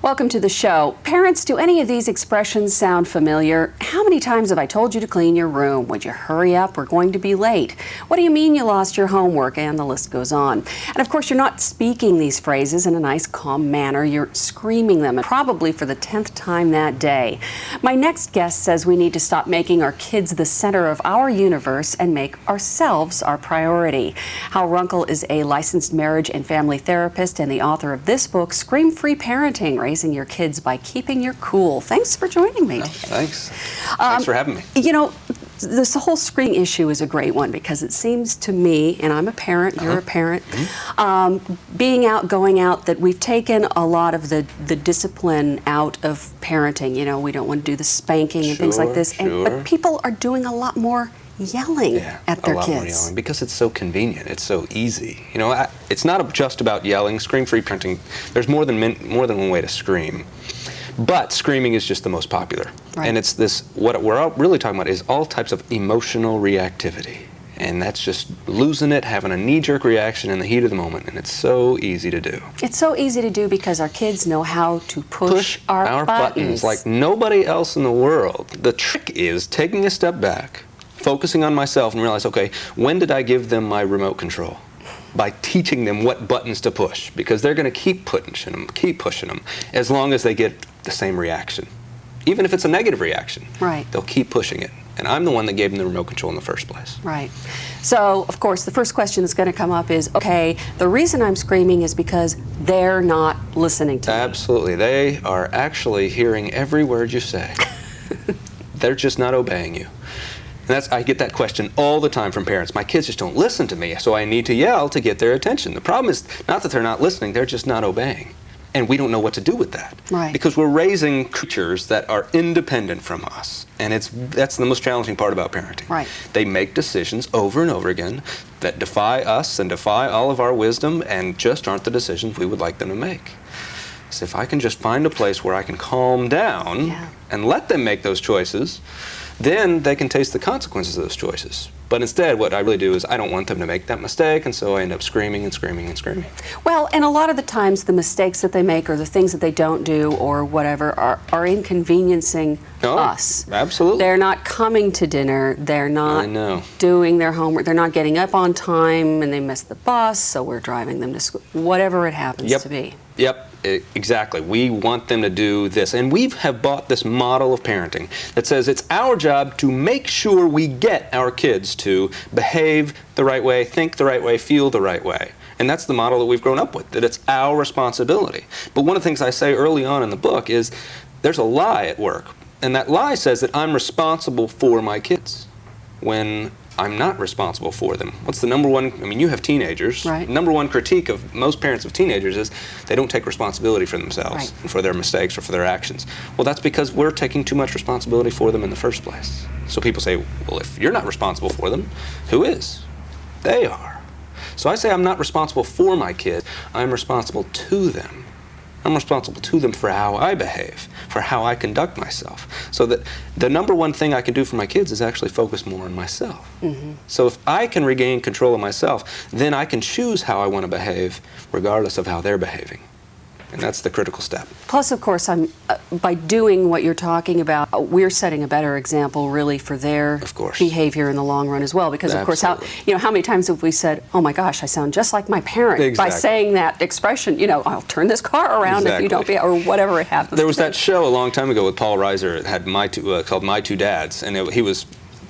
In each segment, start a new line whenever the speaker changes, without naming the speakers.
Welcome to the show. Parents, do any of these expressions sound familiar? How many times have I told you to clean your room? Would you hurry up? We're going to be late. What do you mean you lost your homework? And the list goes on. And of course, you're not speaking these phrases in a nice, calm manner. You're screaming them, probably for the 10th time that day. My next guest says we need to stop making our kids the center of our universe and make ourselves our priority. Hal Runkel is a licensed marriage and family therapist and the author of this book, Screamfree Parenting, Raising Your Kids by Keeping Your Cool. Thanks for joining me.
Thanks. Thanks for having me.
You know, this whole screening issue is a great one because it seems to me, and I'm a parent, you're a parent, going out, that we've taken a lot of the discipline out of parenting. You know, we don't want to do the spanking and things like this. But people are doing a lot more yelling at their kids. A lot more yelling because it's so convenient. It's so easy.
You know, it's not just about yelling. Scream-free parenting, there's more than one way to scream. But screaming is just the most popular.
Right.
And it's this, what we're really talking about is all types of emotional reactivity. And that's just losing it, having a knee-jerk reaction in the heat of the moment. And it's so easy to do.
It's so easy to do because our kids know how to push our buttons
like nobody else in the world. The trick is taking a step back, focusing on myself, and realize, okay, when did I give them my remote control? By teaching them what buttons to push, because they're going to keep pushing them, as long as they get the same reaction. Even if it's a negative reaction, they'll keep pushing it. And I'm the one that gave them the remote control in the first place.
Right. So, of course, the first question that's going to come up is, okay, the reason I'm screaming is because they're not listening to me.
Absolutely. They are actually hearing every word you say. They're just not obeying you. And I get that question all the time from parents. My kids just don't listen to me, so I need to yell to get their attention. The problem is not that they're not listening, they're just not obeying. And we don't know what to do with that.
Right.
Because we're raising creatures that are independent from us. And that's the most challenging part about parenting.
Right.
They make decisions over and over again that defy us and defy all of our wisdom and just aren't the decisions we would like them to make. So if I can just find a place where I can calm down and let them make those choices, then they can taste the consequences of those choices. But instead, what I really do is I don't want them to make that mistake, and so I end up screaming and screaming and screaming.
Well, and a lot of the times the mistakes that they make or the things that they don't do or whatever are inconveniencing us.
Absolutely.
They're not coming to dinner, they're not doing their homework, they're not getting up on time, and they miss the bus, so we're driving them to school, whatever it happens to be.
Yep. Exactly. We want them to do this. And we have bought this model of parenting that says it's our job to make sure we get our kids to behave the right way, think the right way, feel the right way. And that's the model that we've grown up with, that it's our responsibility. But one of the things I say early on in the book is there's a lie at work. And that lie says that I'm responsible for my kids when I'm not responsible for them. What's the number one, I mean, you have teenagers.
Right.
Number one critique of most parents of teenagers is they don't take responsibility for themselves and for their mistakes or for their actions. Well, that's because we're taking too much responsibility for them in the first place. So people say, well, if you're not responsible for them, who is? They are. So I say I'm not responsible for my kids, I'm responsible to them. I'm responsible to them for how I behave, for how I conduct myself. So that the number one thing I can do for my kids is actually focus more on myself. So if I can regain control of myself, then I can choose how I want to behave regardless of how they're behaving. And that's the critical step.
Plus, of course, by doing what you're talking about, we're setting a better example, really, for their behavior in the long run as well. Because, of course, how many times have we said, "Oh my gosh, I sound just like my parent," by saying that expression? You know, I'll turn this car around if you don't be, or whatever it happens.
There was that show a long time ago with Paul Reiser. It had called My Two Dads, and he was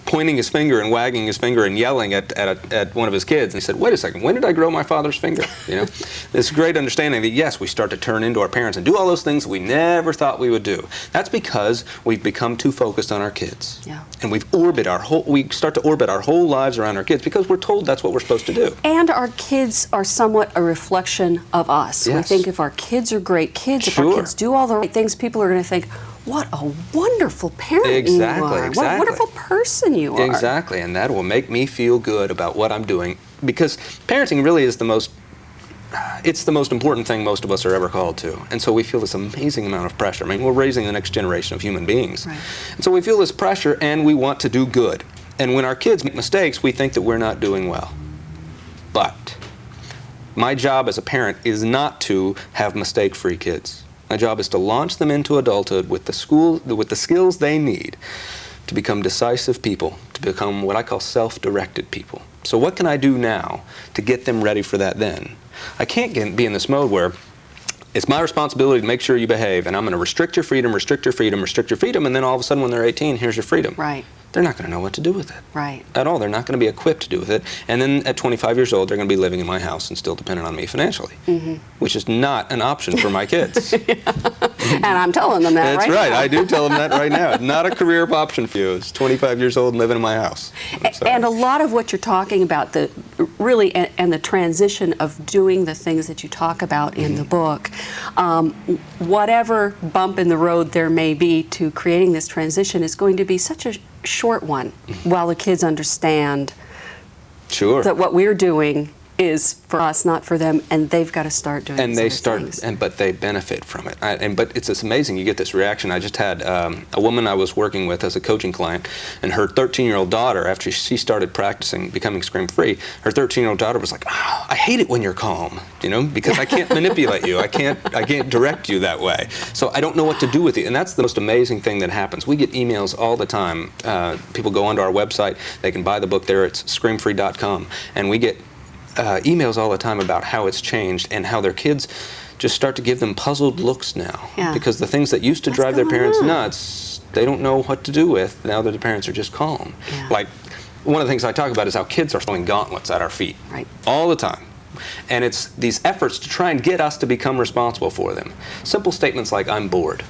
pointing his finger and wagging his finger and yelling at one of his kids. And he said, wait a second, when did I grow my father's finger? You know, this great understanding that, yes, we start to turn into our parents and do all those things we never thought we would do. That's because we've become too focused on our kids. And we start to orbit our whole lives around our kids because we're told that's what we're supposed to do.
And our kids are somewhat a reflection of us. We think if our kids are great kids, if our kids do all the right things, people are going to think, what a wonderful parent you are. What a wonderful person you are.
Exactly, and that will make me feel good about what I'm doing, because parenting really is the most important thing most of us are ever called to. And so we feel this amazing amount of pressure. I mean, we're raising the next generation of human beings. And so we feel this pressure and we want to do good. And when our kids make mistakes, we think that we're not doing well. But my job as a parent is not to have mistake-free kids. My job is to launch them into adulthood with the skills they need to become decisive people, to become what I call self-directed people. So what can I do now to get them ready for that then? I can't be in this mode where it's my responsibility to make sure you behave, and I'm going to restrict your freedom, restrict your freedom, restrict your freedom, and then all of a sudden when they're 18, here's your freedom.
Right.
They're not going to know what to do with it.
Right.
At all. They're not going to be equipped to do with it. And then at 25 years old, they're going to be living in my house and still dependent on me financially, which is not an option for my kids.
And I'm telling them that
That's
right
right. I do tell them that right now. It's not a career option for you. It's 25 years old and living in my house.
And a lot of what you're talking about, and the transition of doing the things that you talk about in the book, whatever bump in the road there may be to creating this transition is going to be such a short one while the kids understand that what we're doing is for us, not for them, and they've got to start doing
and
these things.
But they benefit from it. But it's amazing. You get this reaction. I just had a woman I was working with as a coaching client, and her 13-year-old daughter, after she started practicing becoming scream-free, her 13-year-old daughter was like, "Oh, I hate it when you're calm, because I can't manipulate you. I can't direct you that way. So I don't know what to do with you." And that's the most amazing thing that happens. We get emails all the time. People go onto our website. They can buy the book there. It's screamfree.com, and we get emails all the time about how it's changed and how their kids just start to give them puzzled looks now.
Yeah.
Because the things that used to drive their parents nuts, they don't know what to do with now that the parents are just calm.
Yeah.
Like, one of the things I talk about is how kids are throwing gauntlets at our feet all the time. And it's these efforts to try and get us to become responsible for them. Simple statements like, "I'm bored."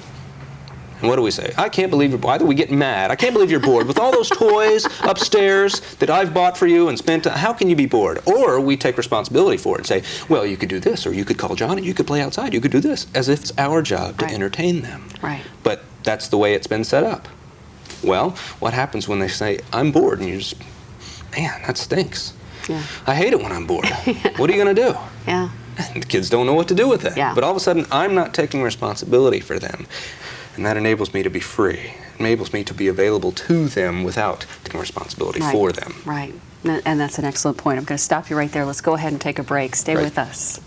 And what do we say? "I can't believe you're bored." Either we get mad. "I can't believe you're bored with all those toys upstairs that I've bought for you and spent. How can you be bored?" Or we take responsibility for it and say, "Well, you could do this, or you could call Johnny, you could play outside, you could do this," as if it's our job to entertain them.
Right.
But that's the way it's been set up. Well, what happens when they say, "I'm bored," and you just, man, that stinks.
Yeah.
I hate it when I'm bored. What are you going to do?
Yeah.
And the kids don't know what to do with that.
Yeah.
But all of a sudden, I'm not taking responsibility for them. And that enables me to be free. It enables me to be available to them without taking responsibility for them.
Right. And that's an excellent point. I'm going to stop you right there. Let's go ahead and take a break. Stay with us.